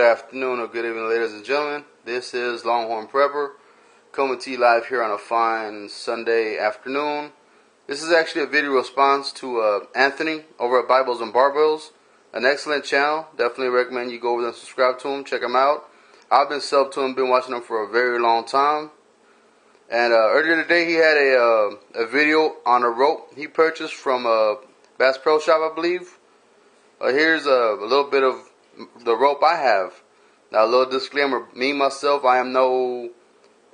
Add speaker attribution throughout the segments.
Speaker 1: afternoon or good evening, ladies and gentlemen. This is Longhorn Prepper coming to you live here on a fine Sunday afternoon. This is actually a video response to Anthony over at Bibles and Barbells, an excellent channel. Definitely recommend you go over there and subscribe to him. Check him out. I've been subbed to him, been watching him for a very long time. And earlier today he had a video on a rope he purchased from Bass Pro Shop, I believe. Here's a little bit of the rope I have. Now, a little disclaimer: me myself, I am no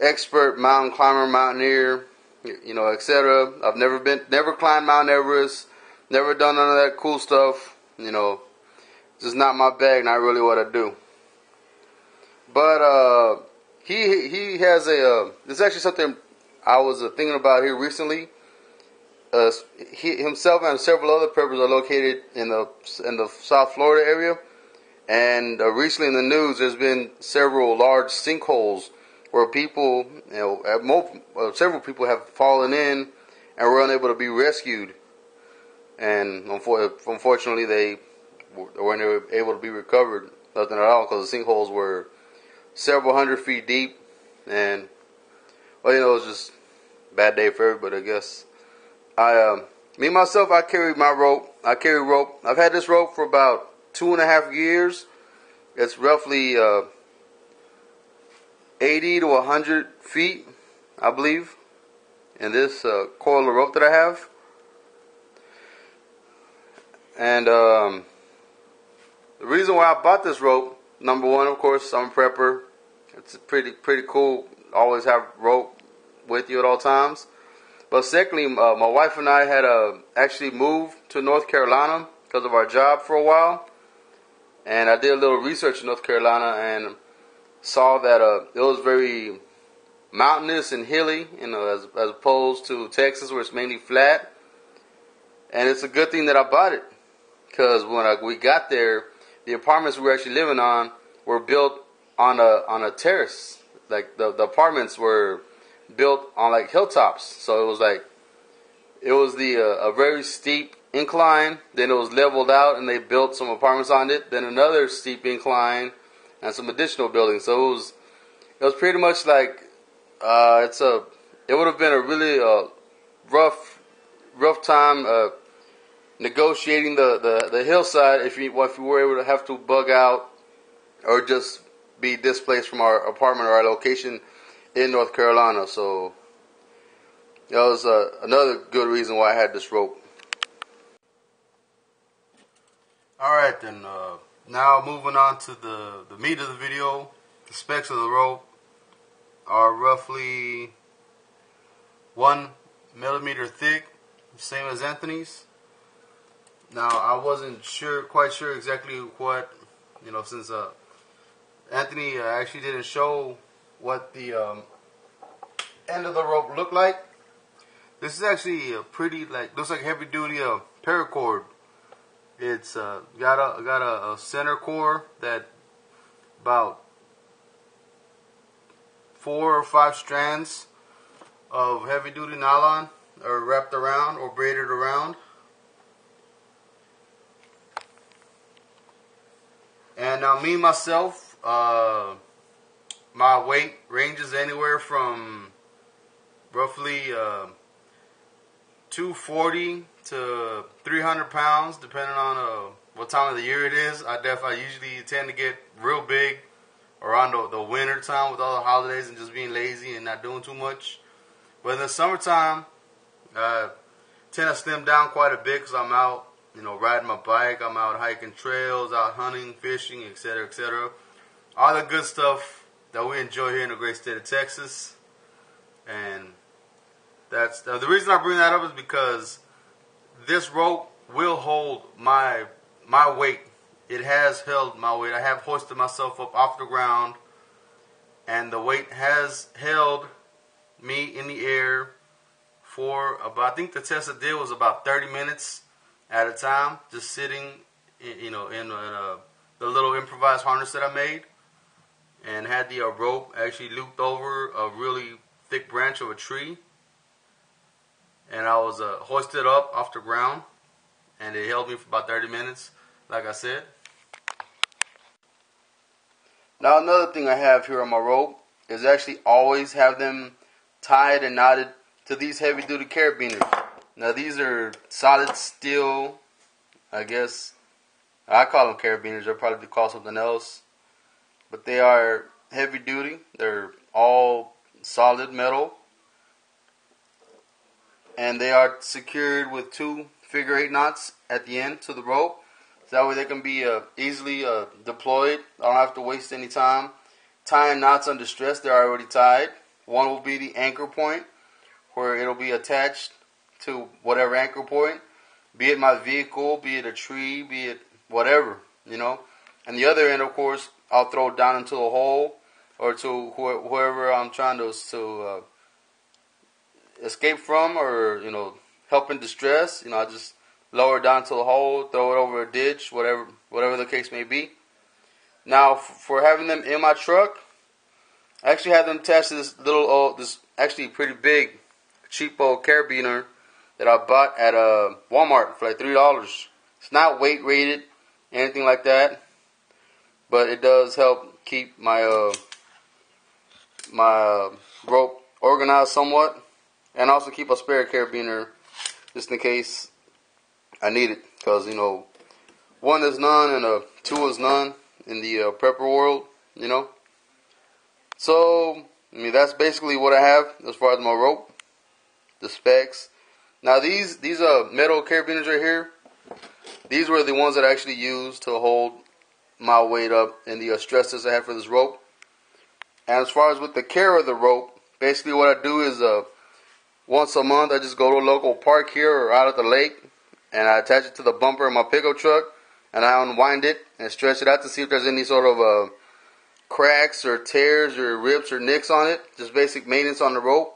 Speaker 1: expert mountain climber, mountaineer, etc. I've never climbed Mount Everest, never done none of that cool stuff. Just not my bag, not really what I do. But he has this is actually something I was thinking about here recently. He himself and several other preppers are located in the South Florida area, and recently in the news there's been several large sinkholes where people, several people have fallen in and were unable to be rescued, and unfortunately they weren't able to be recovered, nothing at all, because the sinkholes were several hundred feet deep, and it was just a bad day for everybody, I guess. Me myself, I carry my rope. I carry rope. I've had this rope for about 2.5 years. It's roughly 80 to 100 feet, I believe, in this coil of rope that I have. And the reason why I bought this rope, number one, of course, I'm a prepper. It's pretty cool. Always have rope with you at all times. But secondly, my wife and I had actually moved to North Carolina because of our job for a while. And I did a little research in North Carolina and saw that it was very mountainous and hilly, as opposed to Texas, where it's mainly flat. And it's a good thing that I bought it, because when we got there, the apartments we were actually living on were built on a terrace. Like the apartments were built on like hilltops, so it was a very steep incline. Then it was leveled out, and they built some apartments on it. Then another steep incline, and some additional buildings. So it was pretty much like it would have been a really rough time negotiating the hillside if you were able to have to bug out or just be displaced from our apartment or our location in North Carolina. So that was another good reason why I had this rope. Alright then, now moving on to the meat of the video. The specs of the rope are roughly 1 millimeter thick, same as Anthony's. Now, I wasn't quite sure exactly what, since Anthony actually didn't show what the end of the rope looked like. This is actually a pretty, looks like heavy duty paracord. It's got a center core that about 4 or 5 strands of heavy duty nylon are wrapped around or braided around. And now me myself, my weight ranges anywhere from roughly 240 to 300 pounds, depending on what time of the year it is. I usually tend to get real big around the winter time with all the holidays and just being lazy and not doing too much. But in the summertime, I tend to slim down quite a bit because I'm out, riding my bike. I'm out hiking trails, out hunting, fishing, etc., etc. All the good stuff that we enjoy here in the great state of Texas. And that's the reason I bring that up, is because this rope will hold my weight. It has held my weight. I have hoisted myself up off the ground, and the weight has held me in the air for about, I think the test I did was about 30 minutes at a time, just sitting in the little improvised harness that I made, and had the rope actually looped over a really thick branch of a tree, and I was hoisted up off the ground, and it held me for about 30 minutes, like I said. Now another thing I have here on my rope is actually always have them tied and knotted to these heavy duty carabiners. Now these are solid steel, I guess I call them carabiners, they'll probably call something else. But they are heavy duty, they're all solid metal. And they are secured with 2 figure-8 knots at the end to the rope. So that way they can be easily deployed. I don't have to waste any time tying knots under stress. They're already tied. One will be the anchor point, where it'll be attached to whatever anchor point, be it my vehicle, be it a tree, be it whatever, you know. And the other end, of course, I'll throw down into a hole or to whoever I'm trying to escape from, or, you know, help in distress. You know, I just lower it down to a hole, throw it over a ditch, whatever the case may be. Now, for having them in my truck, I actually had them attached to this little, this actually pretty big, cheap old carabiner that I bought at Walmart for like $3. It's not weight rated, anything like that, but it does help keep my my rope organized somewhat, and also keep a spare carabiner just in case I need it, because, you know, 1 is none and 2 is none in the prepper world, you know. So, I mean, that's basically what I have as far as my rope, the specs. Now these metal carabiners right here, these were the ones that I actually used to hold my weight up in the stress test I had for this rope. And as far as with the care of the rope, basically what I do is once a month I just go to a local park here or out at the lake, and I attach it to the bumper of my pickup truck, and I unwind it and stretch it out to see if there's any sort of cracks or tears or rips or nicks on it. Just basic maintenance on the rope.